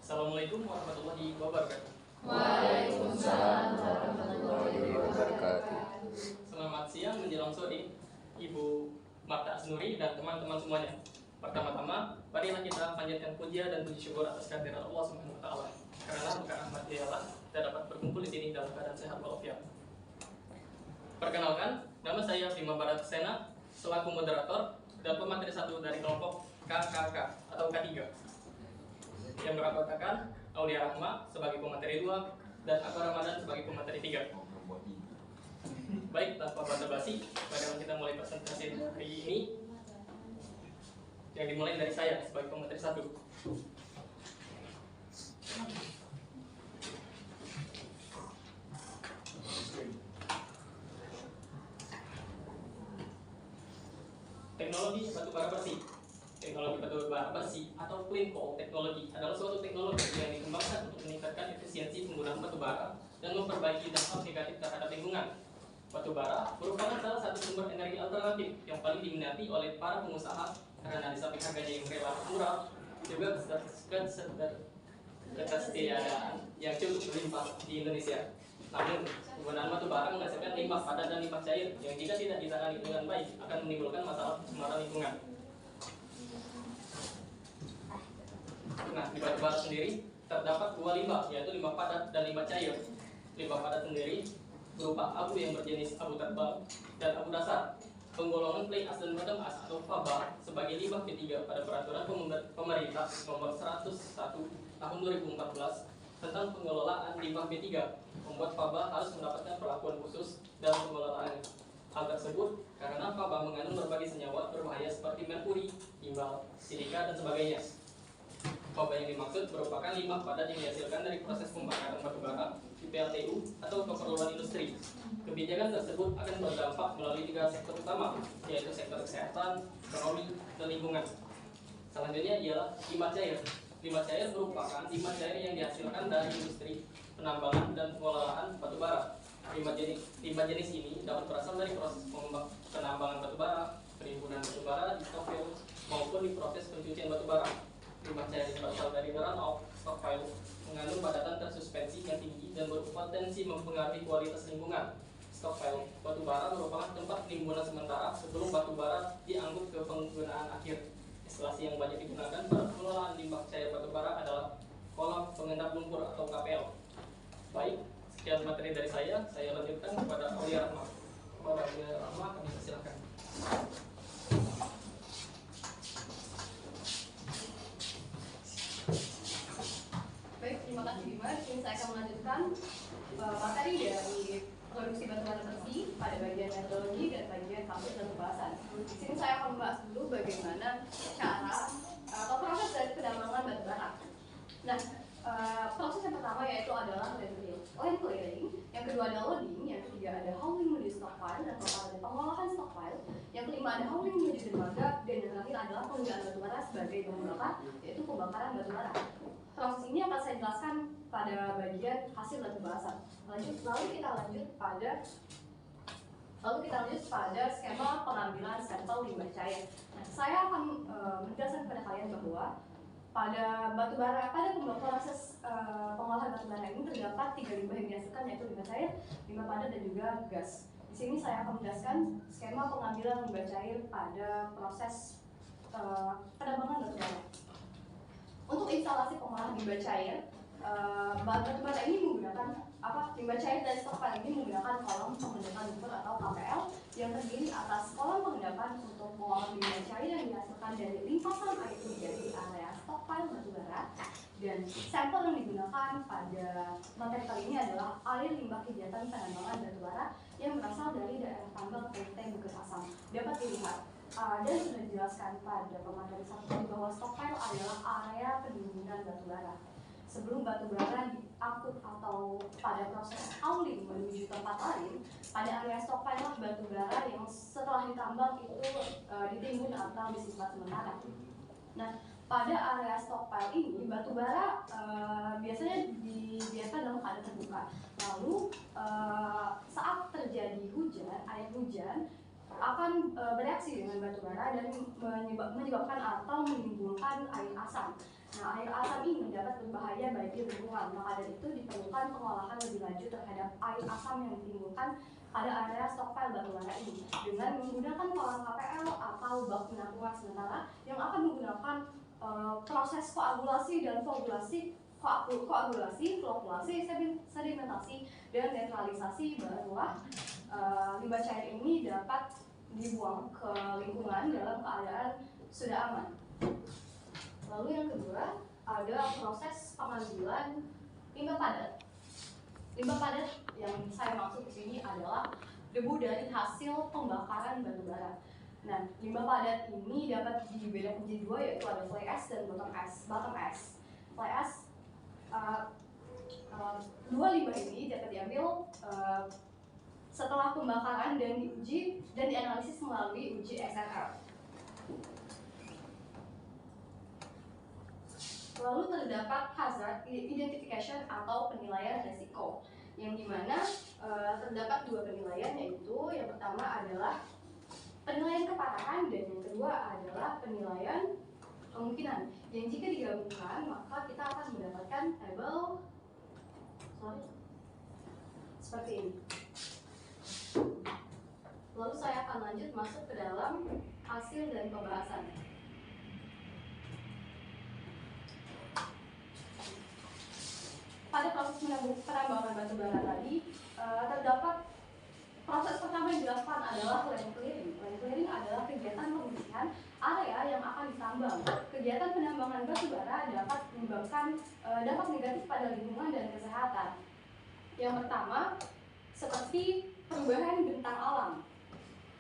Assalamualaikum warahmatullahi wabarakatuh. Waalaikumsalam warahmatullahi wabarakatuh. Selamat siang menjelang sore, Ibu Marta Asnuri dan teman-teman semuanya. Pertama-tama, marilah kita panjatkan puja dan puji syukur atas kehadiran Allah Subhanahu wa taala. Karena bukan rahmat Dialah kita dapat berkumpul di sini dalam keadaan sehat walafiat. Perkenalkan, nama saya Bima Baratsena selaku moderator dan pemateri 1 dari kelompok KKK atau K3 yang beranggotakan Aulia Rahma sebagai pemateri 2 dan Akbar Ramadan sebagai pemateri 3. Baik, tanpa basa-basi, bagaimana kita mulai presentasi hari ini yang dimulai dari saya sebagai pemateri 1. Teknologi batubara bersih. Teknologi batubara bersih atau clean coal technology adalah suatu teknologi yang dikembangkan untuk meningkatkan efisiensi penggunaan batubara dan memperbaiki dampak negatif terhadap lingkungan. Batubara merupakan salah satu sumber energi alternatif yang paling diminati oleh para pengusaha karena di samping harganya yang relatif murah, juga ketersediaan yang cukup berlimpah di Indonesia. Namun, penggunaan batubara menghasilkan limbah padat dan limbah cair yang jika tidak ditangani dengan baik akan menimbulkan masalah pencemaran lingkungan. Nah, di batubara sendiri terdapat dua limbah, yaitu limbah padat dan limbah cair. Limbah padat sendiri berupa abu yang berjenis abu terbang dan abu dasar. Penggolongan clay as dan bottom as atau faba sebagai limbah ketiga pada peraturan pemerintah nomor 101 tahun 2014 tentang pengelolaan limbah B3 membuat faba harus mendapatkan perlakuan khusus dalam pengelolaannya. Hal tersebut karena faba mengandung berbagai senyawa berbahaya seperti merkuri, timbal, silika, dan sebagainya. Faba yang dimaksud merupakan limbah padat yang dihasilkan dari proses pembakaran batubara di PLTU atau keperluan industri. Kebijakan tersebut akan berdampak melalui 3 sektor utama, yaitu sektor kesehatan, ekonomi, dan lingkungan. Selanjutnya ialah limbah cair. Limbah cair merupakan limbah cair yang dihasilkan dari industri penambangan dan pengolahan batubara. Limbah jenis ini dapat berasal dari proses penambangan batubara, penimbunan batubara di stockpile maupun di proses pencucian batubara. Limbah cair yang berasal dari runoff stockpile mengandung padatan tersuspensi yang tinggi dan berpotensi mempengaruhi kualitas lingkungan. Stockpile batubara merupakan tempat penimbunan sementara sebelum batubara diangkut ke penggunaan akhir. Instalasi yang banyak digunakan pada pengelolaan limbah cair batubara adalah kolam pengendap lumpur atau KPL. Baik, sekian materi dari saya lanjutkan kepada Aulia Rahma. Kepada Aulia Rahma, kami persilakan. Baik, terima kasih Bima. Di sini saya akan melanjutkan materi dari produksi batubara bersih pada bagian metodologi dan bagian kampus dan pembahasan. Di sini saya akan membahas dulu bagaimana cara atau proses dari penambangan batubara. Nah, proses yang pertama yaitu adalah land clearing, yang kedua ada loading, yang ketiga ada hauling menuju stockpile, dan keempat ada pengolahan stockpile, yang kelima ada hauling menuju dermaga, dan yang terakhir adalah penggunaan batubara sebagai bahan bakar, yaitu pembakaran batubara. Proses ini akan saya jelaskan pada bagian hasil dan pembahasan. Lalu kita lanjut pada skema pengambilan sampel limbah cair. Nah, saya akan menjelaskan kepada kalian bahwa pada proses pengolahan batubara ini terdapat 3 limbah yang dihasilkan, yaitu limbah cair, limbah padat, dan juga gas. Di sini saya akan menjelaskan skema pengambilan limbah cair pada proses penambangan batubara. Untuk instalasi pengolahan limbah cair, batubara ini menggunakan limbah cair dari stockpile ini menggunakan kolom pengendapan lumpur atau KPL yang terdiri atas kolom pengendapan untuk pengolahan limbah cair yang dihasilkan dari limpasan air hujan di area stockpile batubara, dan sampel yang digunakan pada materi kali ini adalah air limbah kegiatan penambangan batubara yang berasal dari daerah tambang PT Bukit Asam. Dapat dilihat dan sudah dijelaskan pada pemateri 1 bahwa stockpile adalah area penimbunan batubara. Sebelum batubara diangkut atau pada proses hauling menuju tempat lain, pada area stockpile batubara yang setelah ditambang itu ditimbun atau disimpan sementara. Nah, pada area stockpile ini batubara biasanya dibiarkan dalam keadaan terbuka. Lalu saat terjadi hujan, air hujan akan bereaksi dengan batubara dan menyebabkan atau menimbulkan air asam. Nah, air asam ini dapat berbahaya bagi lingkungan, maka dari itu diperlukan pengolahan lebih lanjut terhadap air asam yang ditimbulkan pada area stokpil batubara ini dengan menggunakan kolam KPL atau bak penampungan sementara yang akan menggunakan proses koagulasi dan flokkulasi, sedimentasi, dan netralisasi, barulah limbah cair ini dapat dibuang ke lingkungan dalam keadaan sudah aman. Lalu yang kedua ada proses pengambilan limbah padat. Limbah padat yang saya maksud di sini adalah debu dari hasil pembakaran batubara. Nah, limbah padat ini dapat dibedakan menjadi dua, yaitu ada fly ash dan bottom ash. Fly ash, dua limbah ini dapat diambil setelah pembakaran dan diuji dan dianalisis melalui uji XRL. Lalu terdapat hazard identification atau penilaian risiko, yang dimana terdapat dua penilaian, yaitu yang pertama adalah penilaian keparahan dan yang kedua adalah penilaian kemungkinan, yang jika digabungkan maka kita akan mendapatkan label seperti ini. Lalu saya akan lanjut masuk ke dalam hasil dan pembahasan. Pada proses penambangan batubara tadi, terdapat proses pertama yang dilakukan adalah land clearing. Land clearing adalah kegiatan pembersihan area yang akan ditambang. Kegiatan penambangan batubara dapat menyebabkan dampak negatif pada lingkungan dan kesehatan. Yang pertama, seperti perubahan bentang alam.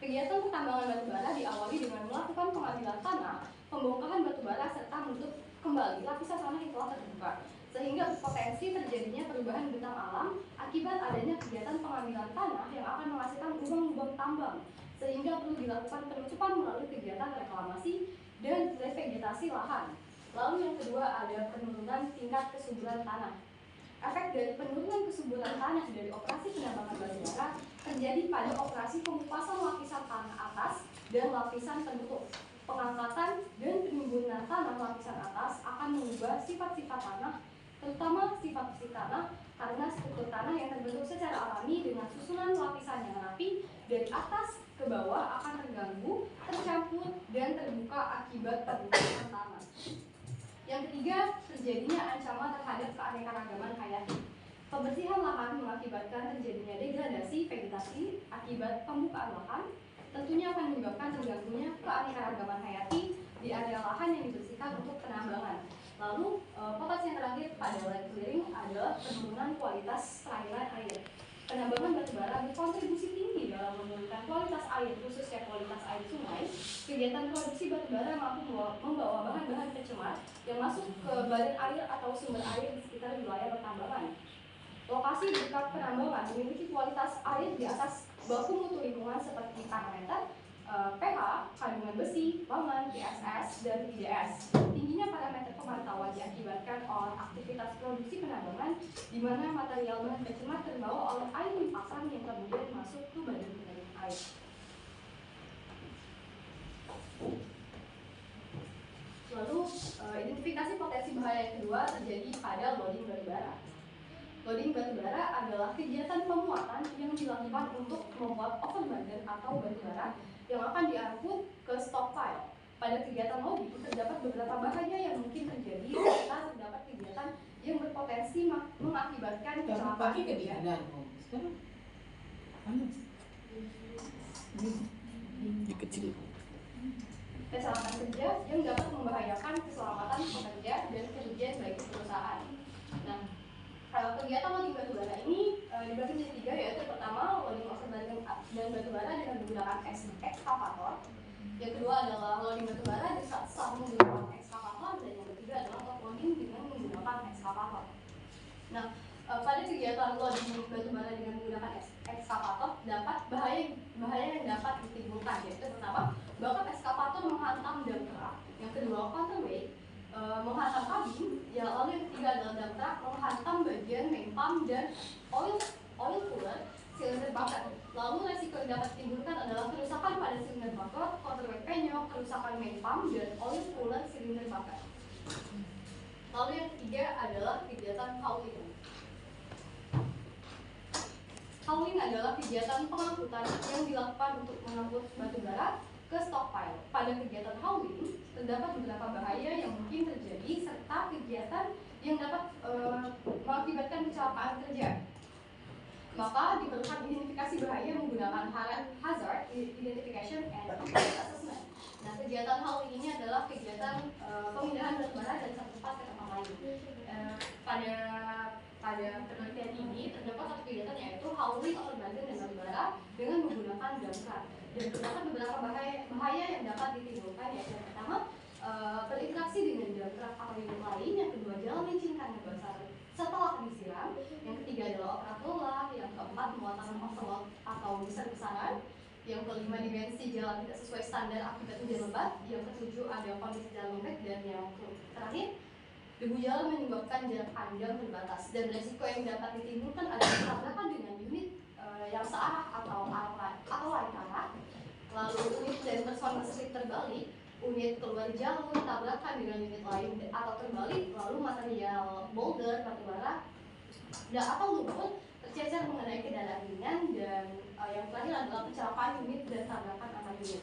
Kegiatan pertambangan batubara diawali dengan melakukan pengambilan tanah, pembongkaran batubara serta menutup kembali lapisan tanah yang telah terbuka, sehingga berpotensi terjadinya perubahan bentang alam akibat adanya kegiatan pengambilan tanah yang akan menghasilkan lubang-lubang tambang, sehingga perlu dilakukan penutupan melalui kegiatan reklamasi dan revegetasi lahan. Lalu yang kedua ada penurunan tingkat kesuburan tanah. Efek dari penurunan kesuburan tanah dari operasi penambangan batubara terjadi pada operasi pengupasan lapisan tanah atas dan lapisan penutup. Pengangkatan dan penimbunan tanah lapisan atas akan mengubah sifat-sifat tanah, terutama sifat fisik tanah, karena struktur tanah yang terbentuk secara alami dengan susunan lapisan yang rapi dari atas ke bawah akan terganggu, tercampur, dan terbuka akibat perbukitan tanah. Yang ketiga, terjadinya ancaman terhadap keanekaragaman hayati. Pembersihan lahan mengakibatkan terjadinya degradasi vegetasi akibat pembukaan lahan, tentunya akan menyebabkan terganggunya keanekaragaman hayati di area lahan yang dibersihkan untuk penambangan. Lalu, potensi yang terakhir pada land clearing adalah penurunan kualitas perairan air. Penambangan batubara berkontribusi tinggi dalam menurunkan kualitas air, khususnya kualitas air sungai. Kegiatan produksi batubara mampu membawa bahan-bahan pencemar yang masuk ke badan air atau sumber air di sekitar wilayah pertambangan. Lokasi dekat penambangan memiliki kualitas air di atas baku mutu lingkungan seperti parameter pH, kandungan besi, mangan, PSS, dan IDS. Tingginya parameter pemantauan diakibatkan oleh aktivitas produksi penambangan, di mana material bahan pencemar terbawa oleh air limpasan yang kemudian masuk ke badan pengering air. Lalu, identifikasi potensi bahaya yang kedua terjadi pada loading batubara. Loading batubara adalah kegiatan pemuatan yang dilakukan untuk membuat overburden atau batubara yang akan diangkut ke stockpile. Pada kegiatan loading terdapat beberapa bahaya yang mungkin terjadi serta terdapat kegiatan yang berpotensi mengakibatkan kecelakaan kerja. Kecelakaan kerja yang dapat membahayakan keselamatan pekerja dan kerugian bagi perusahaan. Nah, kegiatan loading batubara ini dibagi menjadi tiga, yaitu pertama loading overburden dan batubara dengan menggunakan ekskavator. Yang kedua adalah loading batubara saat menggunakan ekskavator, dan yang ketiga adalah offloading dengan menggunakan ekskavator. Nah, pada kegiatan loading batubara dengan menggunakan ekskavator dapat bahaya yang dapat ditimbulkan, yaitu pertama bakat ekskavator menghantam dam truk, yang kedua counterweight menghantam kabin, ya, lalu yang ketiga adalah dam truk menghantam bagian main pump dan oil cooler silinder bucket. Lalu resiko yang dapat ditimbulkan adalah kerusakan pada silinder bucket, counterweight penyok, kerusakan main pump dan oil cooler silinder bucket. Lalu yang ketiga adalah kegiatan hauling. Hauling adalah kegiatan pengangkutan yang dilakukan untuk mengangkut batu bara ke stockpile. Pada kegiatan hauling, terdapat beberapa bahaya yang mungkin terjadi serta kegiatan yang dapat mengakibatkan kecelakaan kerja. Maka diperlukan identifikasi bahaya menggunakan hazard identification and assessment. Nah, kegiatan hauling ini adalah kegiatan pemindahan batu bara dari satu tempat ke tempat lain. Pada penelitian ini terdapat satu kegiatan yaitu hauling organizer dan batu bara dengan menggunakan dump truck. Dan terdapat beberapa bahaya yang dapat ditimbulkan, yaitu yang pertama berinteraksi dengan dump truck atau unit lain, yang kedua jalan licin karena basah setelah disiram, yang ketiga adalah operator lelah, yang keempat muatan overload atau besar-besaran, yang kelima dimensi jalan tidak sesuai standar akibat hujan lebat, yang ketujuh ada kondisi jalan lembek, dan yang terakhir debu jalan menyebabkan jarak panjang terbatas. Dan resiko yang dapat ditimbulkan adalah tabrakan dengan unit yang searah atau lain arah, lalu unit dan personil listrik terbalik, unit keluar jalur, tabrakan dengan unit lain atau terbalik, lalu material boulder, batu bara, atau lumpur tercecer mengenai kendaraan ringan, dan yang terakhir adalah kecelakaan unit dan tabrakan antar unit.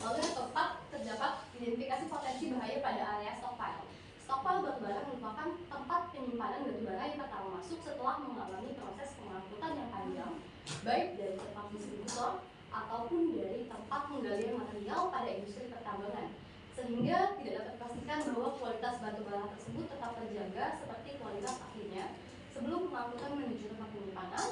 Lalu yang keempat, terdapat identifikasi potensi bahaya pada area stockpile. Stockpile batu bara merupakan tempat penyimpanan batu bara yang pertama masuk setelah mengalami proses pengangkutan yang panjang, baik dari tempat distributor ataupun dari tempat penggalian material pada industri pertambangan, sehingga tidak dapat dipastikan bahwa kualitas batu bara tersebut tetap terjaga seperti kualitas aslinya sebelum pengangkutan menuju tempat penyimpanan.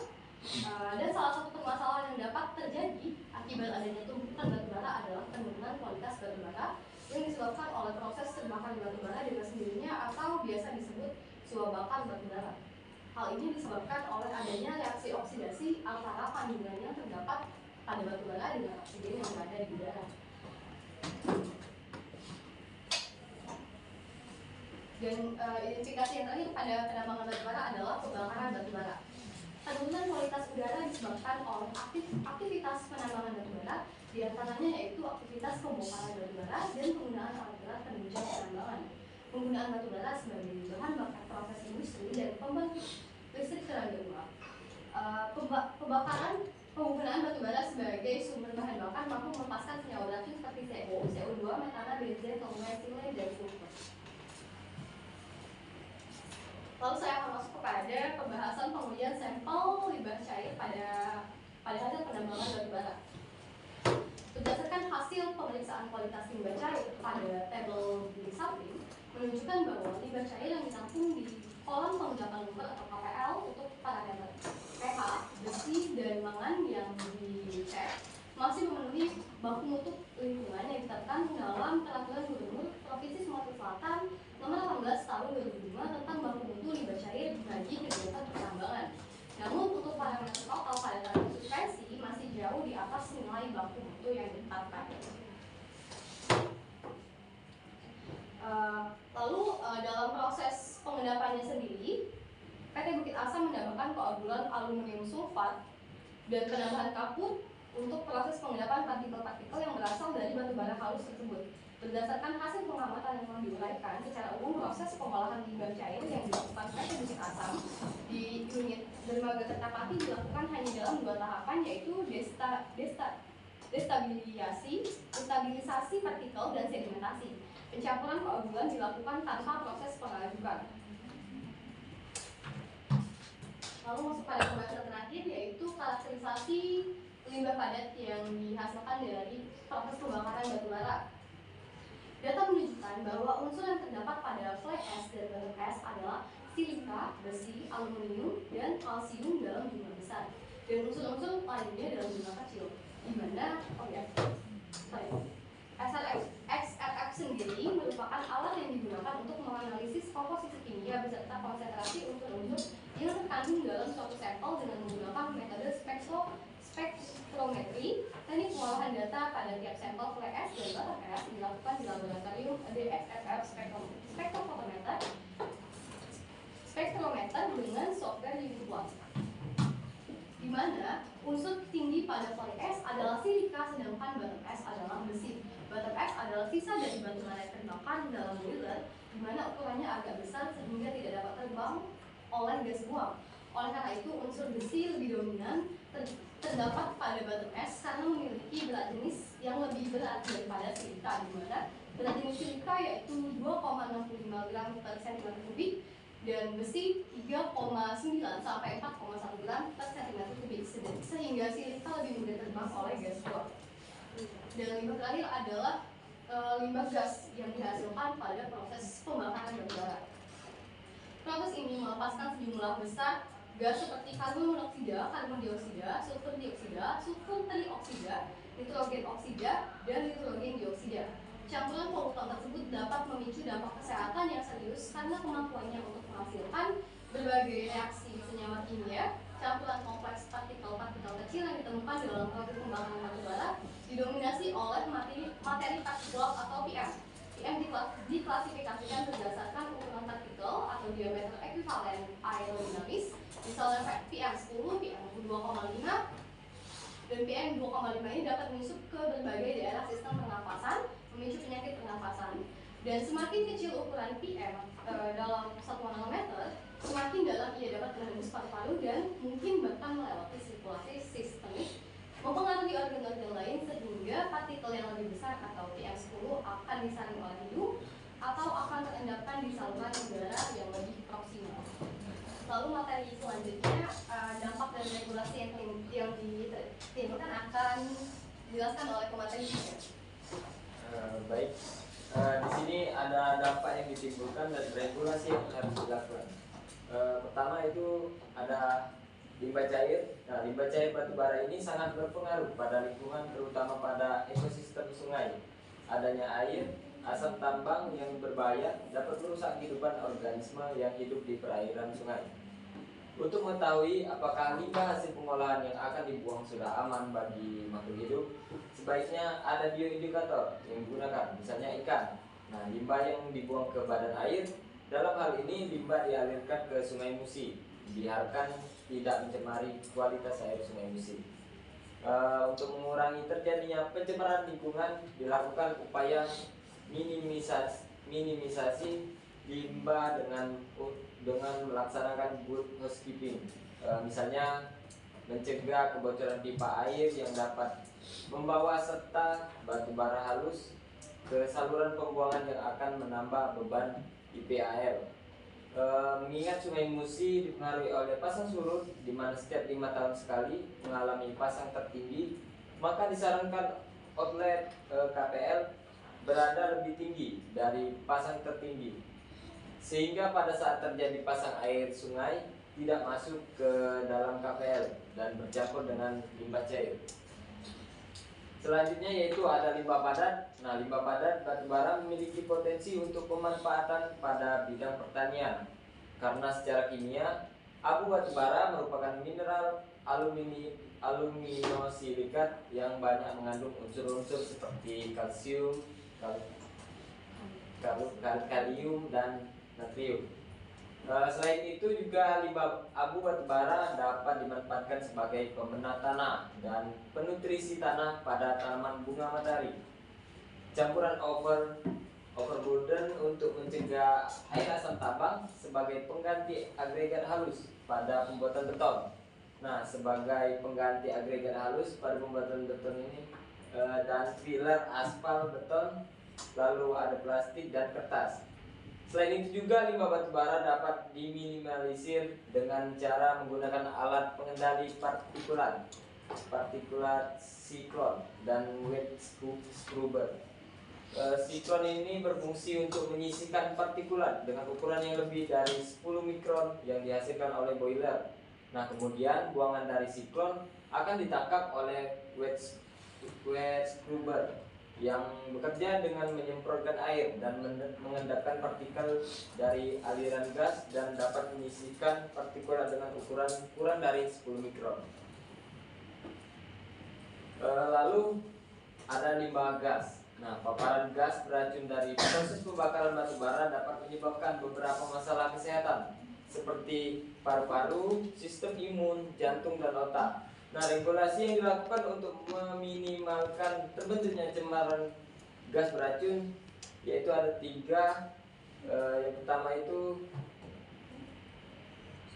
Dan salah satu permasalahan yang dapat terjadi akibat adanya tumpukan batu bara adalah penurunan kualitas batu bara yang disebabkan oleh proses terbakar batu bara dengan sendirinya atau biasa disebut suap bakar batu bara. Hal ini disebabkan oleh adanya reaksi oksidasi antara kandungan yang terdapat pada batu bara dengan oksigen yang berada di udara. Dan identifikasi yang terakhir pada penambangan batu bara adalah pembakaran batu bara. Penurunan kualitas udara disebabkan oleh aktivitas penambangan batu bara, diantaranya yaitu aktivitas pembongkaran batu bara dan penggunaan alat berat penunjang penambangan, penggunaan batu bara sebagai bahan bakar proses industri dan pembangkit listrik tenaga uap. Penggunaan batu bara sebagai sumber bahan bakar mampu melepaskan senyawa racun seperti CO, CO2, metana, benzen, toluene, silane, dan sulfur. Lalu saya akan masuk kepada pembahasan pengujian sampel limbah cair pada hasil penambangan batu bara. Berdasarkan hasil pemeriksaan kualitas limbah cair pada tabel di samping menunjukkan bahwa limbah cair yang ditampung di kolam pengucapan lumber atau KPL untuk parameter pH, besi, dan mangan yang dicek masih memenuhi baku mutu lingkungan yang ditetapkan dalam Peraturan Gubernur Provinsi Sumatera Selatan Nomor 18 Tahun 2005 tentang baku mutu limbah cair bagi kegiatan pertambangan. Namun untuk parameter total pada taraf suspensi masih jauh di atas nilai baku mutu yang ditetapkan. Lalu dalam proses pengendapannya sendiri, PT Bukit Asam menambahkan koagulan aluminium sulfat dan penambahan kapur untuk proses pengendapan partikel-partikel yang berasal dari batu bara halus tersebut. Berdasarkan hasil pengamatan yang telah diuraikan, secara umum proses pengolahan limbah cair yang dilakukan PT Bukit Asam di unit dermaga Kertapati dilakukan hanya dalam 2 tahapan, yaitu destabilisasi partikel dan sedimentasi. Pencampuran koagulan dilakukan tanpa proses pengajukan. Lalu masuk pada pembahasan terakhir, yaitu karakterisasi limbah padat yang dihasilkan dari proses pembakaran batu bara. Data menunjukkan bahwa unsur yang terdapat pada fly ash dan bottom ash adalah silika, besi, aluminium, dan kalsium dalam jumlah besar, dan unsur-unsur lainnya dalam jumlah kecil. Di mana, XRF sendiri merupakan alat yang digunakan untuk menganalisis komposisi kimia beserta konsentrasi unsur-unsur yang terkandung dalam suatu sampel dengan menggunakan metode spektrometri. Teknik pengolahan data pada tiap sampel fly ash dan bottom ash dilakukan di laboratorium DXRF spektrometer dengan software Uniploid, di mana unsur tinggi pada fly ash adalah silika sedangkan bottom ash adalah besi. Bottom ash adalah adalah sisa dari batu bara yang terbakar dalam boiler, di mana ukurannya agak besar sehingga tidak dapat terbang oleh gas buang. Oleh karena itu, unsur besi lebih dominan terdapat pada batu es karena memiliki berat jenis yang lebih berat daripada silika, di mana berat jenis silika yaitu 2,65 gram per cm kubik dan besi 3,9 sampai 4,1 gram per cm kubik, sehingga silika lebih mudah terbang oleh gas buang. Dan limbah terakhir adalah limbah gas yang dihasilkan pada proses pembakaran batu bara. Proses ini melepaskan sejumlah besar gas seperti karbon monoksida, karbon dioksida, sulfur dioksida, sulfur trioksida, nitrogen oksida, dan nitrogen dioksida. Campuran polutan tersebut dapat memicu dampak kesehatan yang serius karena kemampuannya untuk menghasilkan berbagai reaksi senyawa kimia. Campuran kompleks partikel-partikel kecil yang ditemukan dalam proses pembakaran batu bara didominasi oleh materi partikulat atau PM. PM diklasifikasikan berdasarkan ukuran partikel atau diameter ekuivalen aerodinamis, misalnya PM10, PM2,5, dan PM2,5 ini dapat menyusup ke berbagai daerah sistem pernapasan, memicu penyakit pernapasan. Dan semakin kecil ukuran PM dalam satuan nanometer, semakin dalam ia dapat menembus paru-paru dan mungkin bahkan melewati sirkulasi sistemik, mempengaruhi organ-organ lain sehingga partikel yang lebih besar atau PM10 akan disaring oleh hidung atau akan terendapkan di saluran udara yang lebih proksimal. Lalu materi selanjutnya, dampak dan regulasi yang ditimbulkan akan dijelaskan oleh pemateri. Baik, di sini ada dampak yang ditimbulkan dan regulasi yang harus dilakukan. Pertama itu ada limbah cair. Nah, limbah cair batu bara ini sangat berpengaruh pada lingkungan, terutama pada ekosistem sungai. Adanya air, asap tambang yang berbahaya dapat merusak kehidupan organisme yang hidup di perairan sungai. Untuk mengetahui apakah limbah hasil pengolahan yang akan dibuang sudah aman bagi makhluk hidup, sebaiknya ada bioindikator yang digunakan, misalnya ikan. Nah, limbah yang dibuang ke badan air, dalam hal ini limbah dialirkan ke Sungai Musi, diharapkan tidak mencemari kualitas air Sungai Musi. Untuk mengurangi terjadinya pencemaran lingkungan, dilakukan upaya minimisasi limbah dengan melaksanakan good housekeeping. Misalnya mencegah kebocoran pipa air yang dapat membawa serta batu bara halus ke saluran pembuangan yang akan menambah beban IPAL. Mengingat Sungai Musi dipengaruhi oleh pasang surut di mana setiap 5 tahun sekali mengalami pasang tertinggi, maka disarankan outlet KPL berada lebih tinggi dari pasang tertinggi, sehingga pada saat terjadi pasang air sungai tidak masuk ke dalam KPL dan bercampur dengan limbah cair. Selanjutnya yaitu ada limbah padat. Nah, limbah padat batu bara memiliki potensi untuk pemanfaatan pada bidang pertanian karena secara kimia abu batu bara merupakan mineral aluminosilikat yang banyak mengandung unsur-unsur seperti kalsium, kalium, dan natrium. Selain itu juga limbah abu batu bara dapat dimanfaatkan sebagai pembenah tanah dan penutrisi tanah pada tanaman bunga matahari. Campuran overburden untuk mencegah air asam tambang sebagai pengganti agregat halus pada pembuatan beton. Nah, sebagai pengganti agregat halus pada pembuatan beton ini dan filler aspal beton, lalu ada plastik dan kertas. Selain itu juga limbah batu bara dapat diminimalisir dengan cara menggunakan alat pengendali partikulat siklon dan wet scrubber. Siklon ini berfungsi untuk menyisihkan partikulat dengan ukuran yang lebih dari 10 mikron yang dihasilkan oleh boiler. Nah, kemudian buangan dari siklon akan ditangkap oleh wet scrubber yang bekerja dengan menyemprotkan air dan mengendapkan partikel dari aliran gas dan dapat menyisihkan partikulat dengan ukuran kurang dari 10 mikron. Lalu ada limbah gas. Nah, paparan gas beracun dari proses pembakaran batu bara dapat menyebabkan beberapa masalah kesehatan seperti paru-paru, sistem imun, jantung, dan otak. Nah, regulasi yang dilakukan untuk meminimalkan terbentuknya cemaran gas beracun, yaitu ada 3. Yang pertama itu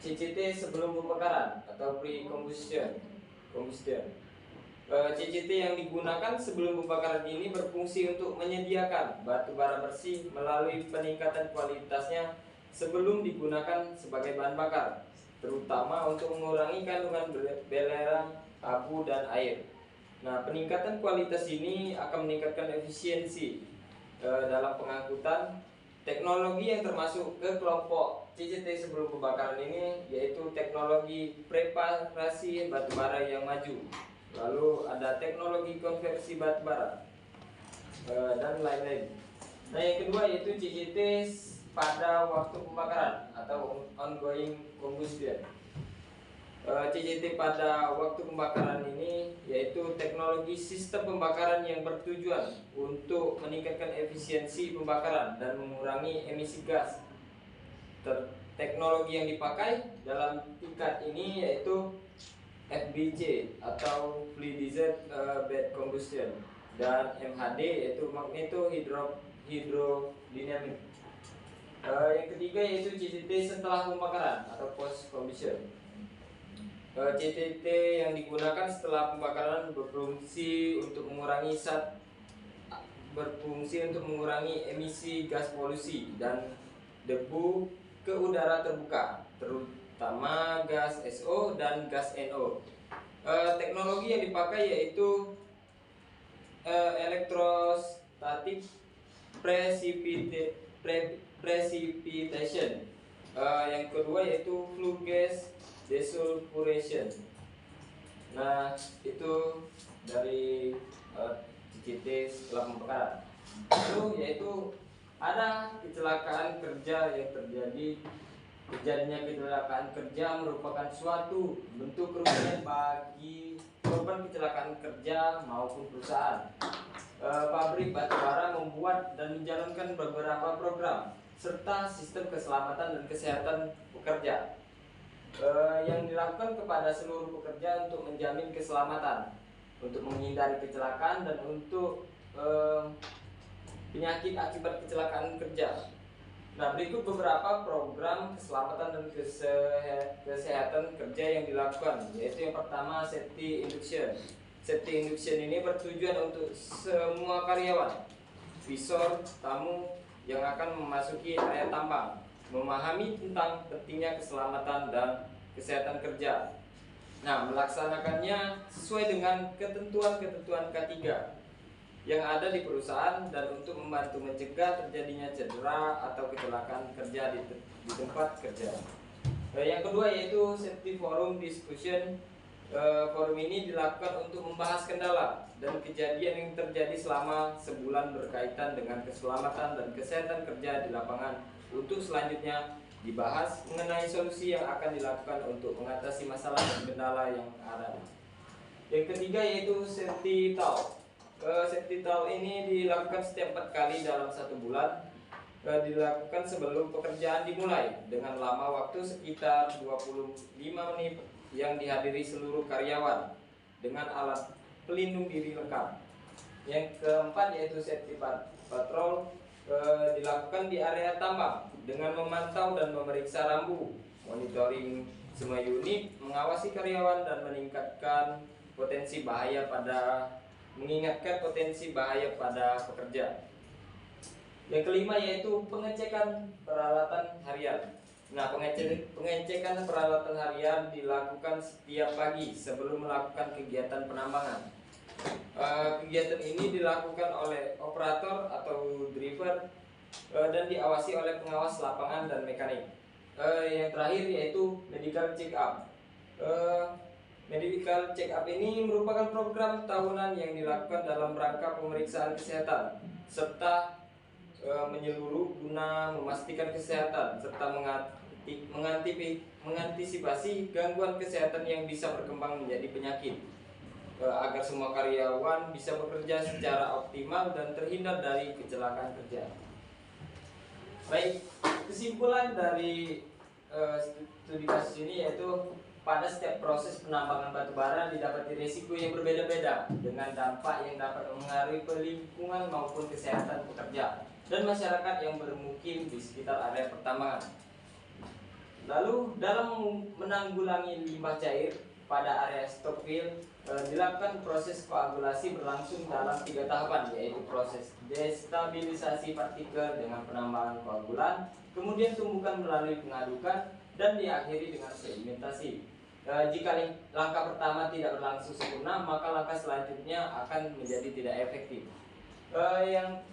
CCT sebelum pembakaran atau pre-combustion. CCT yang digunakan sebelum pembakaran ini berfungsi untuk menyediakan batu bara bersih melalui peningkatan kualitasnya sebelum digunakan sebagai bahan bakar, terutama untuk mengurangi kandungan belerang, abu, dan air. Nah, peningkatan kualitas ini akan meningkatkan efisiensi dalam pengangkutan. Teknologi yang termasuk ke kelompok CCT sebelum pembakaran ini yaitu teknologi preparasi batubara yang maju, lalu ada teknologi konversi batubara dan lain-lain. Nah, yang kedua yaitu CCT pada waktu pembakaran atau ongoing combustion. CCT pada waktu pembakaran ini yaitu teknologi sistem pembakaran yang bertujuan untuk meningkatkan efisiensi pembakaran dan mengurangi emisi gas. Teknologi yang dipakai dalam tingkat ini yaitu FBC atau fluidized bed combustion dan MHD yaitu magneto hidrodinamik. Yang ketiga yaitu CCT setelah pembakaran atau post combustion. CCT yang digunakan setelah pembakaran berfungsi untuk mengurangi emisi gas polusi dan debu ke udara terbuka, terutama gas SO dan gas NO. Teknologi yang dipakai yaitu electrostatic precipitation. Yang kedua yaitu flue gas desulfuration. Nah, itu dari CCT setelah pembakaran. Lalu yaitu ada kecelakaan kerja yang terjadi. Terjadinya kecelakaan kerja merupakan suatu bentuk kerugian bagi korban kecelakaan kerja maupun perusahaan. Pabrik batubara membuat dan menjalankan beberapa program serta sistem keselamatan dan kesehatan pekerja yang dilakukan kepada seluruh pekerja untuk menjamin keselamatan, untuk menghindari kecelakaan dan untuk penyakit akibat kecelakaan kerja. Nah, berikut beberapa program keselamatan dan kesehatan kerja yang dilakukan, yaitu yang pertama safety induction. Safety induction ini bertujuan untuk semua karyawan, visor, tamu yang akan memasuki area tambang memahami tentang pentingnya keselamatan dan kesehatan kerja. Nah, melaksanakannya sesuai dengan ketentuan-ketentuan K3 yang ada di perusahaan dan untuk membantu mencegah terjadinya cedera atau kecelakaan kerja di tempat kerja. Yang kedua yaitu safety forum discussion. Forum ini dilakukan untuk membahas kendala dan kejadian yang terjadi selama sebulan berkaitan dengan keselamatan dan kesehatan kerja di lapangan untuk selanjutnya dibahas mengenai solusi yang akan dilakukan untuk mengatasi masalah dan kendala yang ada. Yang ketiga yaitu safety talk. Safety talk ini dilakukan setiap 4 kali dalam 1 bulan. Dilakukan sebelum pekerjaan dimulai dengan lama waktu sekitar 25 menit yang dihadiri seluruh karyawan dengan alat pelindung diri lengkap. Yang keempat yaitu safety patrol. Dilakukan di area tambang dengan memantau dan memeriksa rambu, monitoring semua unit, mengawasi karyawan dan mengingatkan potensi bahaya pada pekerja. Yang kelima yaitu pengecekan peralatan harian. Nah, pengecekan peralatan harian dilakukan setiap pagi sebelum melakukan kegiatan penambangan. Kegiatan ini dilakukan oleh operator atau driver dan diawasi oleh pengawas lapangan dan mekanik. Yang terakhir yaitu medical check up. Medical check up ini merupakan program tahunan yang dilakukan dalam rangka pemeriksaan kesehatan serta menyeluruh guna memastikan kesehatan serta mengantisipasi gangguan kesehatan yang bisa berkembang menjadi penyakit, agar semua karyawan bisa bekerja secara optimal dan terhindar dari kecelakaan kerja. Baik, kesimpulan dari studi kasus ini yaitu pada setiap proses penambangan batu bara didapati risiko yang berbeda-beda dengan dampak yang dapat mempengaruhi lingkungan maupun kesehatan pekerja dan masyarakat yang bermukim di sekitar area pertambangan. Lalu dalam menanggulangi limbah cair pada area Stockville dilakukan proses koagulasi berlangsung dalam 3 tahapan, yaitu proses destabilisasi partikel dengan penambahan koagulan, kemudian tumbukan melalui pengadukan, dan diakhiri dengan sedimentasi. Jika langkah pertama tidak berlangsung sempurna, maka langkah selanjutnya akan menjadi tidak efektif. Yang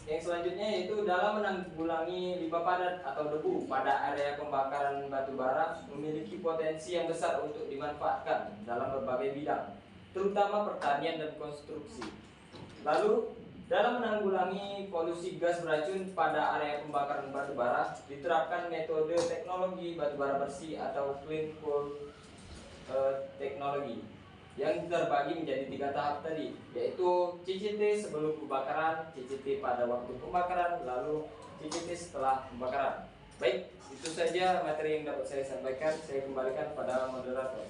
selanjutnya yaitu dalam menanggulangi limbah padat atau debu pada area pembakaran batu bara memiliki potensi yang besar untuk dimanfaatkan dalam berbagai bidang, terutama pertanian dan konstruksi. Lalu dalam menanggulangi polusi gas beracun pada area pembakaran batu bara diterapkan metode teknologi batu bara bersih atau clean coal teknologi yang terbagi menjadi 3 tahap tadi, yaitu CCT sebelum pembakaran, CCT pada waktu pembakaran, lalu CCT setelah pembakaran. Baik, itu saja materi yang dapat saya sampaikan. Saya kembalikan pada moderator.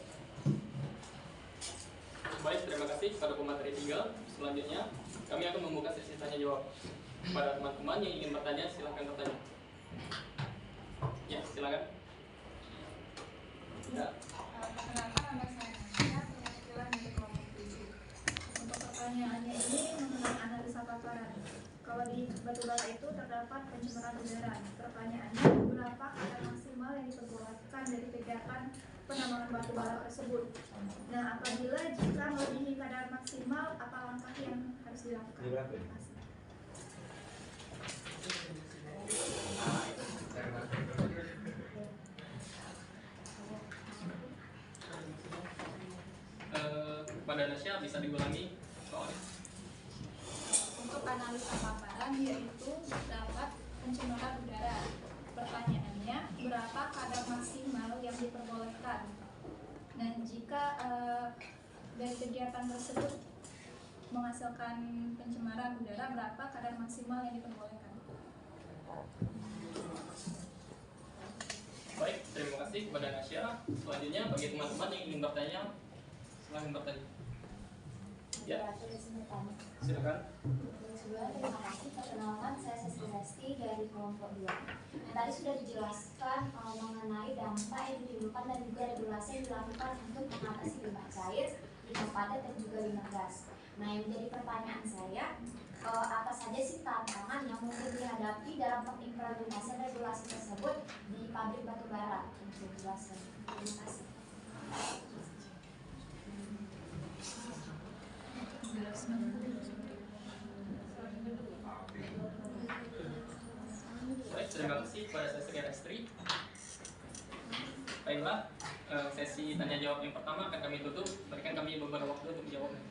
Baik, terima kasih kepada pemateri 3. Selanjutnya kami akan membuka sesi tanya jawab. Pada teman-teman yang ingin bertanya, silahkan bertanya. Ya, silakan. Ya. Perkenalkan, nama saya Nasya, perwakilan dari kelompok 7. Untuk pertanyaannya ini mengenai analisa paparan. Kalau di batu bara itu terdapat pencemaran udara. Pertanyaannya, berapa kadar maksimal yang diperbolehkan dari kegiatan penambangan batu bara tersebut? Nah, apabila jika melebihi kadar maksimal, apa langkah yang harus dilakukan? Terima kasih. Pada Nasya bisa diulangi soalnya. Untuk analisa paparan yaitu terdapat pencemaran udara. Pertanyaannya, berapa kadar maksimal yang diperbolehkan? Dan jika dari kegiatan tersebut menghasilkan pencemaran udara, berapa kadar maksimal yang diperbolehkan? Baik, terima kasih kepada Nasya. Selanjutnya bagi teman-teman yang ingin bertanya, silahkan bertanya. Ya, silakan. Terima kasih. Perkenalkan, saya Sesti Resti dari kelompok 2. Tadi sudah dijelaskan mengenai dampak yang ditimbulkan dan juga regulasi yang dilakukan untuk mengatasi limbah cair, limbah padat dan juga limbah gas. Nah, yang menjadi pertanyaan saya, apa saja sih tantangan yang mungkin dihadapi dalam pengimplementasian regulasi tersebut di pabrik batu bara? Untuk dijelaskan. Terima kasih. Baik, terima kasih kepada sesi Restri. Baiklah, sesi tanya jawab yang pertama akan kami tutup. Berikan kami beberapa waktu untuk menjawabnya.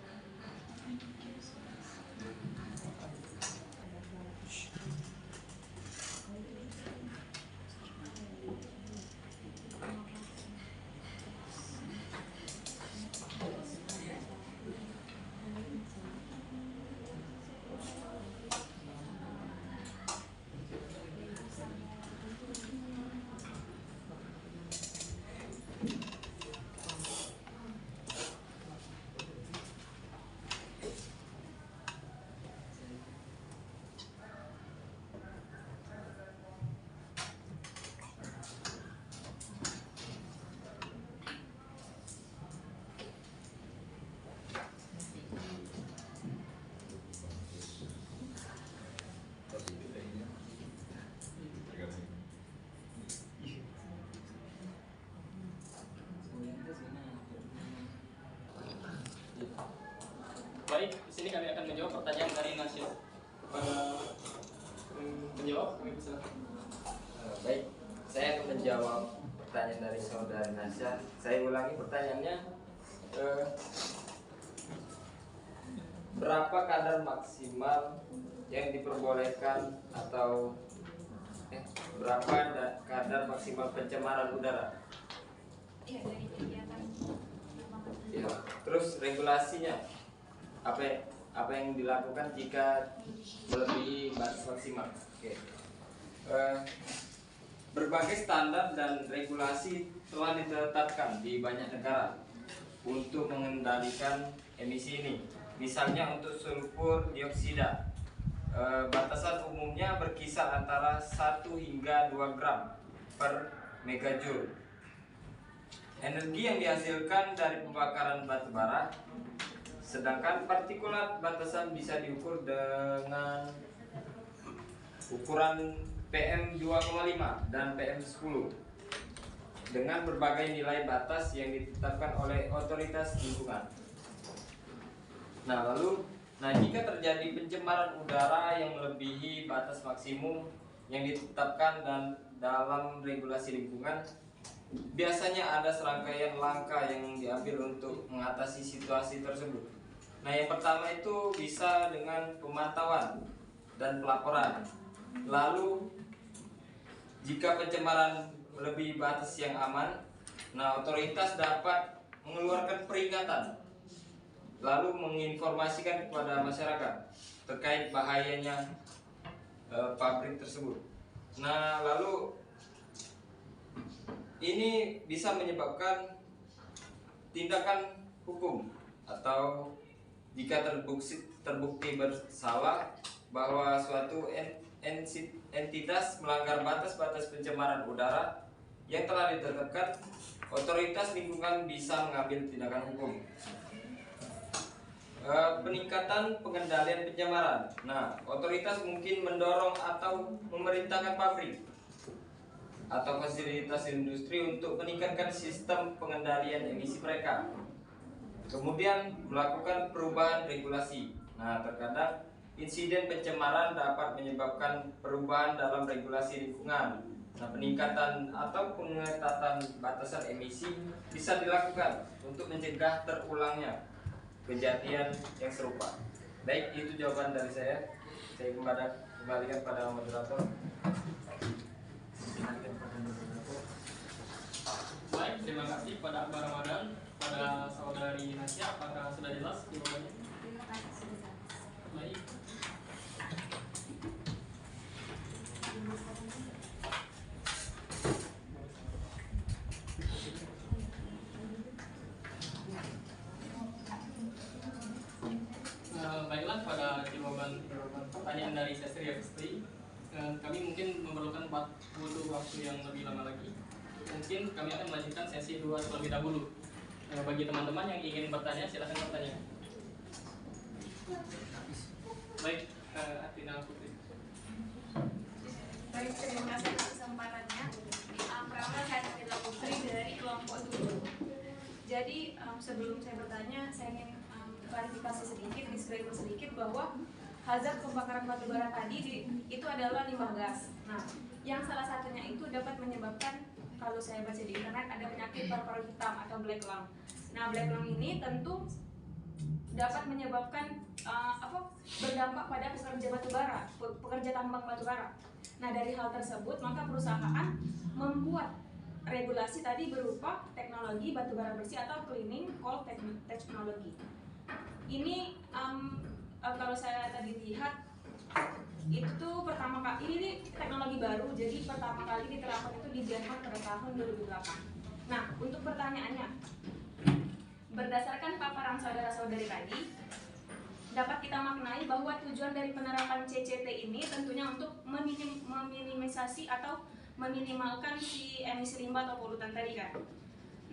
Baik, di sini kami akan menjawab pertanyaan dari Nasya. Kepada penjawab, kami persilakan. Baik, saya akan menjawab pertanyaan dari saudari Nasya. Saya ulangi pertanyaannya. Berapa kadar maksimal yang diperbolehkan atau berapa kadar maksimal pencemaran udara? Ya, dari kegiatan. Ya, terus regulasinya apa yang dilakukan jika melebihi batas maksimal? Oke. Berbagai standar dan regulasi telah ditetapkan di banyak negara untuk mengendalikan emisi ini. Misalnya untuk sulfur dioksida, batasan umumnya berkisar antara 1 hingga 2 gram per megajoule. Energi yang dihasilkan dari pembakaran batu bara, sedangkan partikulat batasan bisa diukur dengan ukuran PM2,5 dan PM10 dengan berbagai nilai batas yang ditetapkan oleh otoritas lingkungan. Nah, jika terjadi pencemaran udara yang melebihi batas maksimum yang ditetapkan dan dalam regulasi lingkungan, biasanya ada serangkaian langkah yang diambil untuk mengatasi situasi tersebut. Nah, yang pertama itu bisa dengan pemantauan dan pelaporan. Lalu, jika pencemaran melebihi batas yang aman, nah otoritas dapat mengeluarkan peringatan, lalu menginformasikan kepada masyarakat terkait bahayanya pabrik tersebut. Nah, lalu ini bisa menyebabkan tindakan hukum atau jika terbukti bersalah bahwa suatu entitas melanggar batas-batas pencemaran udara yang telah ditetapkan, otoritas lingkungan bisa mengambil tindakan hukum. Peningkatan pengendalian pencemaran. Nah, otoritas mungkin mendorong atau memerintahkan pabrik atau fasilitas industri untuk meningkatkan sistem pengendalian emisi mereka. Kemudian melakukan perubahan regulasi. Nah, terkadang insiden pencemaran dapat menyebabkan perubahan dalam regulasi lingkungan. Nah, peningkatan atau pengetatan batasan emisi bisa dilakukan untuk mencegah terulangnya kejadian yang serupa. Baik, itu jawaban dari saya. Saya kembalikan pada moderator. Baik, terima kasih pada Akbar Ramadan, pada saudari Nasya. Apakah sudah jelas jawabannya? Terima kasih sudah jelas. Baik. Baiklah, pada jawaban pertanyaan dari Sestri Festri, kami mungkin memerlukan butuh waktu yang lebih lama lagi. Mungkin kami akan melanjutkan sesi 2 terlebih dahulu. Bagi teman-teman yang ingin bertanya, silakan bertanya. Baik, Atina Putri. Baik, terima kasih atas kesempatannya. Pertama saya Atina Putri dari kelompok 7. Jadi sebelum saya bertanya, saya ingin klarifikasi sedikit, disclaimer sedikit bahwa hazard pembakaran batu bara tadi itu adalah limbah gas. Nah, yang salah satunya itu dapat menyebabkan, kalau saya baca di internet, ada penyakit paru-paru hitam atau black lung. Nah, black lung ini tentu dapat menyebabkan berdampak pada pekerja batu bara, pekerja tambang batu bara. Nah, dari hal tersebut maka perusahaan membuat regulasi tadi berupa teknologi batu bara bersih atau cleaning coal technology. Ini kalau saya tadi lihat itu pertama kali, ini teknologi baru, jadi pertama kali diterapkan itu di Jerman pada tahun 2008. Nah, untuk pertanyaannya, berdasarkan paparan saudara-saudari tadi, dapat kita maknai bahwa tujuan dari penerapan CCT ini tentunya untuk meminimisasi atau meminimalkan si emisi limbah atau polutan tadi kan.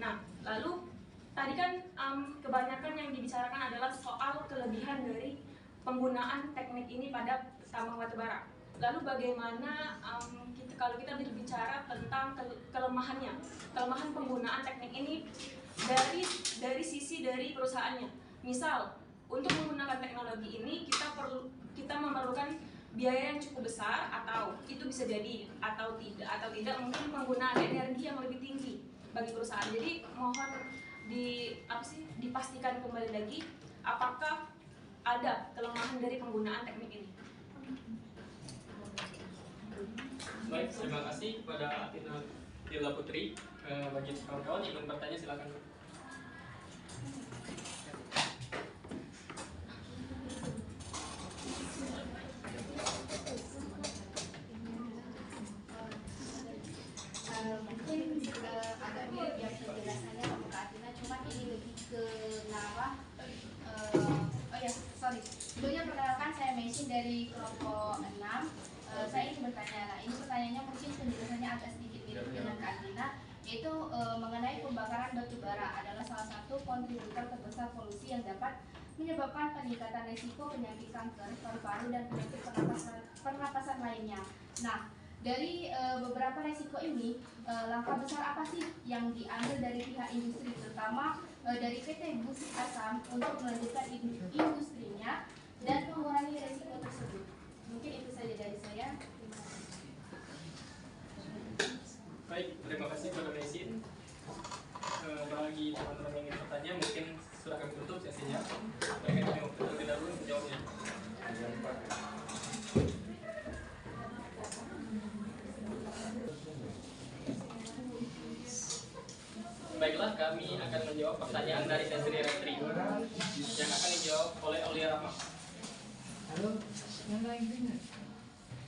Nah, lalu tadi kan kebanyakan yang dibicarakan adalah soal kelebihan dari penggunaan teknik ini pada tambang batu bara. Lalu bagaimana kalau kita berbicara tentang kelemahannya, kelemahan penggunaan teknik ini dari sisi dari perusahaannya. Misal, untuk menggunakan teknologi ini kita memerlukan biaya yang cukup besar, atau itu bisa jadi atau tidak mungkin penggunaan energi yang lebih tinggi bagi perusahaan. Jadi mohon dipastikan kembali lagi apakah ada kelemahan dari penggunaan teknik ini. Baik, terima kasih kepada Atina Putri. Bagi kawan-kawan yang ingin bertanya, silakan. yaitu mengenai pembakaran batu bara adalah salah satu kontributor terbesar polusi yang dapat menyebabkan peningkatan risiko penyakit kanker paru-paru dan penyakit pernapasan lainnya. Nah, dari beberapa risiko ini, langkah besar apa sih yang diambil dari pihak industri, terutama dari PT Buksit Asam untuk melanjutkan industrinya dan mengurangi risiko tersebut? Mungkin itu saja dari saya. Baik, terima kasih Mbak Mesin. Bagi teman-teman yang ingin bertanya, mungkin sudah kami tutup sesinya. Baik, kami mau terlebih dahulu menjawabnya. Baiklah, kami akan menjawab pertanyaan dari Desri Retri yang akan dijawab oleh Aulia Rahma.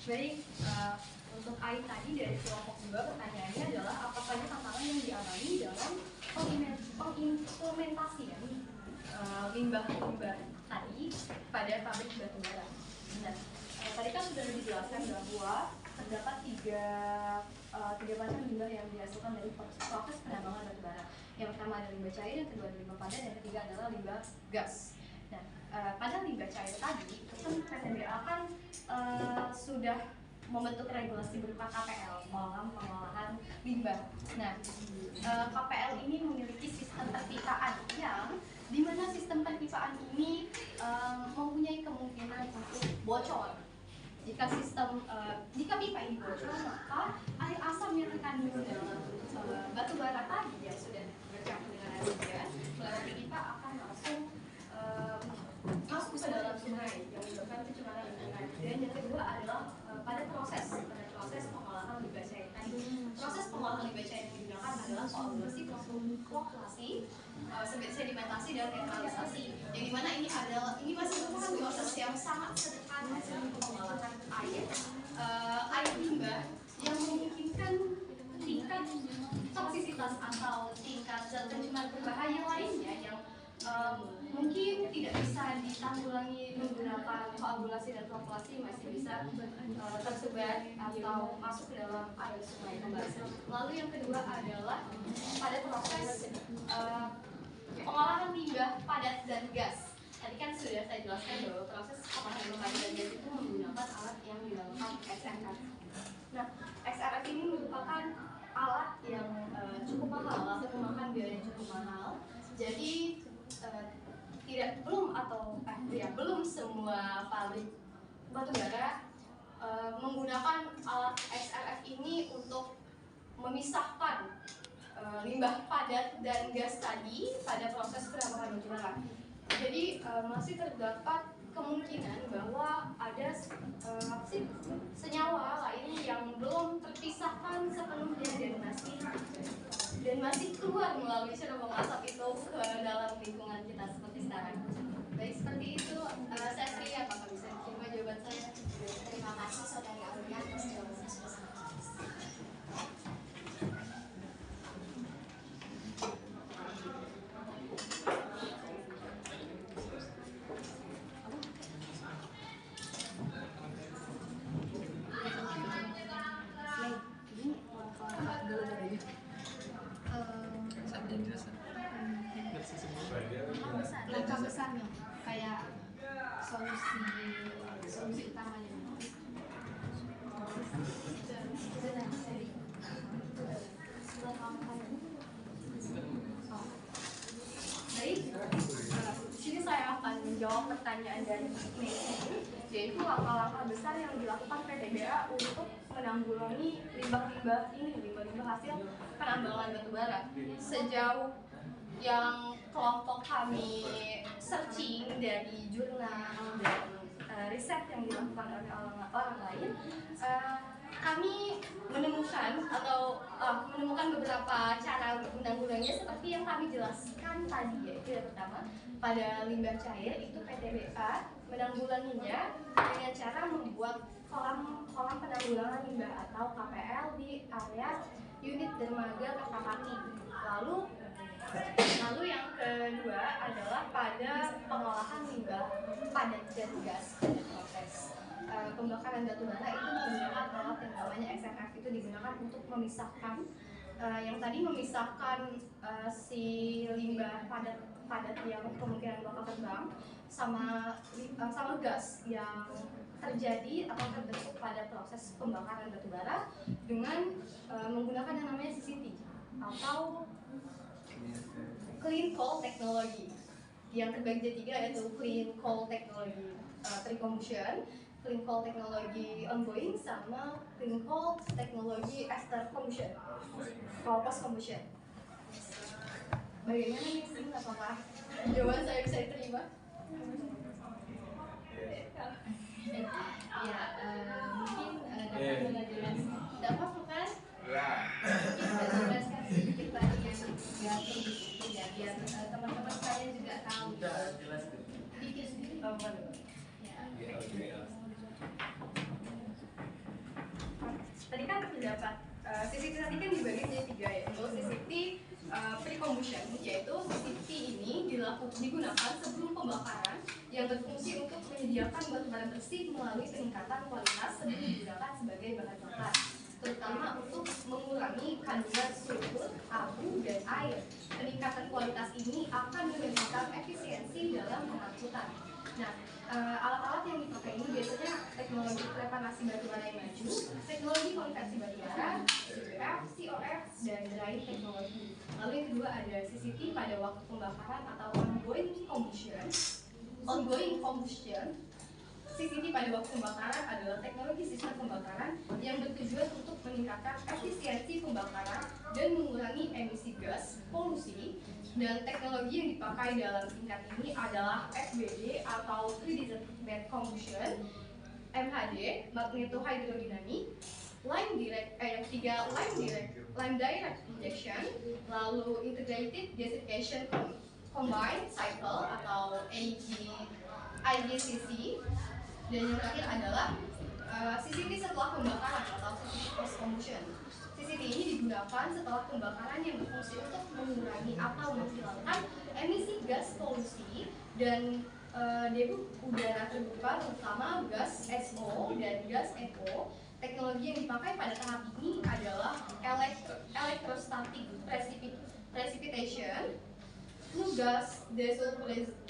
Baik, untuk Ain tadi dari kelompok 2, pertanyaannya adalah apa saja tantangan yang dialami dalam pengimplementasian limbah-limbah tadi pada pabrik batu bara. Nah, tadi kan sudah dijelaskan bahwa terdapat tiga macam limbah yang dihasilkan dari proses penambangan batu bara. Yang pertama adalah limbah cair, yang kedua adalah limbah padat, dan yang ketiga adalah limbah gas. Nah, pada limbah cair tadi itu kan PTBA kan sudah membentuk regulasi berupa KPL, kolam pengolahan limbah. Nah, KPL ini memiliki sistem perpipaan yang dimana sistem perpipaan ini mempunyai kemungkinan untuk bocor. Jika pipa ini bocor, maka air asam yang terkandung dalam batu bara tadi yang sudah bercampur dengan air hujan melalui pipa akan langsung masuk ke dalam sungai yang menyebabkan pencemaran lingkungan. Dan yang kedua adalah pada proses pengolahan limbah cair. Proses pengolahan limbah cair yang digunakan adalah koagulasi, flokkulasi, sedimentasi, dan mineralisasi. Yang dimana ini masih merupakan proses yang sangat sederhana dalam pengolahan air limbah yang memungkinkan tingkat toksisitas atau tingkat zat pencemar berbahaya lainnya yang mungkin tidak bisa ditanggulangi menggunakan koagulasi dan flokkulasi, masih bisa tersebar atau masuk ke dalam air sungai kembali. Lalu yang kedua adalah pada proses pengolahan limbah padat dan gas. Tadi kan sudah saya jelaskan bahwa proses pengolahan limbah padat dan gas itu menggunakan alat yang dinamakan XRF. Nah, XRF ini merupakan alat yang cukup mahal atau memakan biaya yang cukup mahal. Jadi belum semua pabrik batubara menggunakan alat XRF ini untuk memisahkan limbah padat dan gas tadi pada proses penambangan batubara. Jadi masih terdapat kemungkinan bahwa ada senyawa lain yang belum terpisahkan sepenuhnya dan masih keluar melalui cerobong asap itu ke dalam lingkungan kita seperti sekarang. Baik, seperti itu. Saya Sri, apakah bisa diterima jawaban saya? Terima kasih Saudari Aulia atas jawabannya sudah sangat jelas. Langkah besarnya kayak solusi utamanya. Baik, di sini saya akan menjawab pertanyaan dari Messi, yaitu langkah-langkah besar yang dilakukan PTBA untuk menanggulangi limbah-limbah hasil penambangan batubara. Sejauh yang kelompok kami searching dari jurnal dan riset yang dilakukan oleh orang lain, kami menemukan beberapa cara menanggulanginya seperti yang kami jelaskan tadi, yaitu yang pertama pada limbah cair itu PTBA menanggulanginya dengan cara membuat kolam penanggulangan limbah atau KPL di area unit dermaga Kertapati. Lalu yang kedua adalah pada pengolahan limbah padat dan gas pada proses pembakaran batu bara itu menggunakan alat yang namanya XRF, itu digunakan untuk memisahkan yang tadi memisahkan si limbah padat yang kemungkinan bakal terbang sama gas yang terjadi atau terbentuk pada proses pembakaran batu bara dengan menggunakan yang namanya CCT atau Clean Coal Technology. Yang terbagi jadi 3 yaitu Clean Coal Technology pre-combustion, Clean Coal Technology ongoing, sama Clean Coal Technology after combustion atau post combustion. Bagaimana nih Sim? Apakah jawaban saya bisa diterima? Ya, mungkin dapat menjelaskan, dapat bukan? Ya. Mungkin bisa dijelaskan sedikit lagi yang gabung di situ ya, biar teman-teman kalian juga tahu. Jelas. Bikin sendiri. Ya. Tadi kan terdapat CCT tadi kan dibagi menjadi 3 yaitu CCT pre-combustion, yaitu CCT ini digunakan sebelum pembakaran yang berfungsi untuk menyediakan batu bara bersih melalui peningkatan kualitas sebelum digunakan sebagai bahan bakar, terutama untuk mengurangi kandungan sulfur, abu, dan air. Peningkatan kualitas ini akan meningkatkan efisiensi dalam pengangkutan. Nah, alat-alat yang dipakai ini biasanya teknologi preparasi batu bara yang maju, teknologi konversi batu bara, CVF, COF, dan drying teknologi. Lalu yang kedua ada CCT pada waktu pembakaran atau ongoing combustion. CCT pada waktu pembakaran adalah teknologi sistem pembakaran yang bertujuan untuk meningkatkan efisiensi pembakaran dan mengurangi emisi gas, polusi. Dan teknologi yang dipakai dalam tingkat ini adalah FBD atau Free Displacement Combustion, MHD, magnetohydrodynamic, line direct injection, lalu integrated gasification combined cycle atau IGCC, dan yang terakhir adalah CCT setelah pembakaran atau CCT post combustion. CCT ini digunakan setelah pembakaran yang berfungsi untuk mengurangi atau menghilangkan emisi gas polusi dan debu udara terbuka, terutama gas SO dan gas EO. Teknologi yang dipakai pada tahap ini adalah electrostatic precipitation, flue gas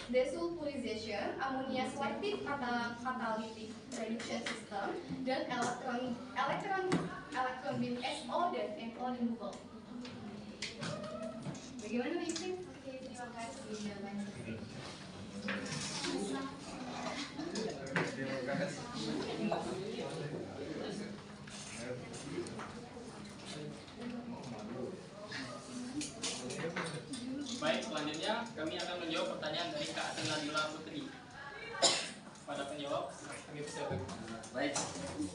desulfurization, ammonia selective catalytic reduction system, dan electron beam SO dan NO removal. Bagaimana Mbak Yusuf? Oke, terima kasih. Baik, selanjutnya kami akan menjawab pertanyaan dari Kak Atina Dila Putri. Pada penjawab, kami persilakan. Baik,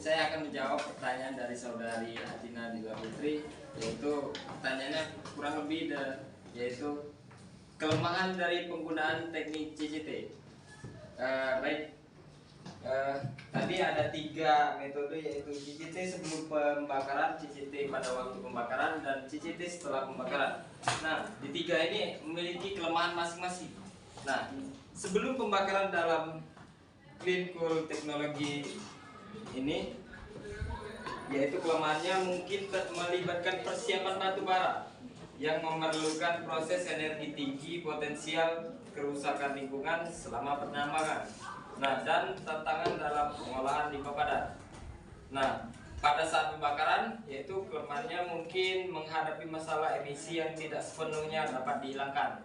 saya akan menjawab pertanyaan dari saudari Atina Dila Putri, yaitu pertanyaannya kurang lebih yaitu kelemahan dari penggunaan teknik CCT. Tadi ada 3 metode, yaitu CCT sebelum pembakaran, CCT pada waktu pembakaran, dan CCT setelah pembakaran. Nah, di 3 ini memiliki kelemahan masing-masing. Nah, sebelum pembakaran dalam Clean Coal Technology ini, yaitu kelemahannya mungkin melibatkan persiapan batu bara yang memerlukan proses energi tinggi, potensial kerusakan lingkungan selama penambangan. Nah, dan tantangan dalam pengolahan limbah padat. Nah, pada saat pembakaran, yaitu kelemahannya mungkin menghadapi masalah emisi yang tidak sepenuhnya dapat dihilangkan,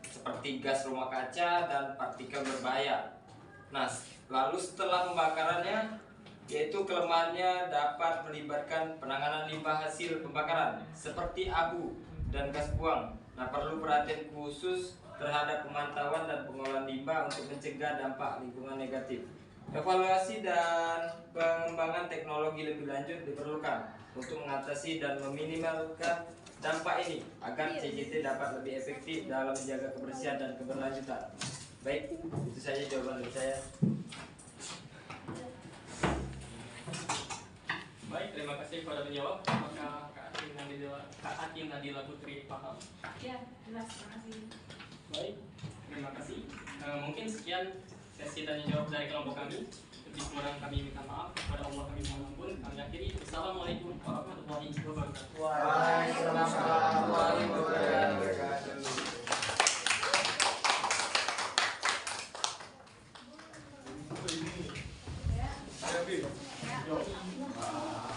seperti gas rumah kaca dan partikel berbahaya. Nah, lalu setelah pembakarannya, yaitu kelemahannya dapat melibatkan penanganan limbah hasil pembakaran, seperti abu dan gas buang. Nah, perlu perhatian khusus terhadap pemantauan dan pengolahan limbah untuk mencegah dampak lingkungan negatif. Evaluasi dan pengembangan teknologi lebih lanjut diperlukan untuk mengatasi dan meminimalkan dampak ini agar CCT dapat lebih efektif dalam menjaga kebersihan dan keberlanjutan. Baik, itu saja jawaban dari saya. Baik, terima kasih kepada penjawab. Apakah Kak Atin Nadila Putri paham? Ya, jelas, terima kasih. Baik, terima kasih. Mungkin sekian sesi tanya jawab dari kelompok kami. Lebih kurang kami minta maaf, kepada Allah kami mohon ampun. Kami akhiri. Assalamualaikum warahmatullahi wabarakatuh. warahmatullahi wabarakatuh. Waalaikumsalam warahmatullahi wabarakatuh. Ya. Ya.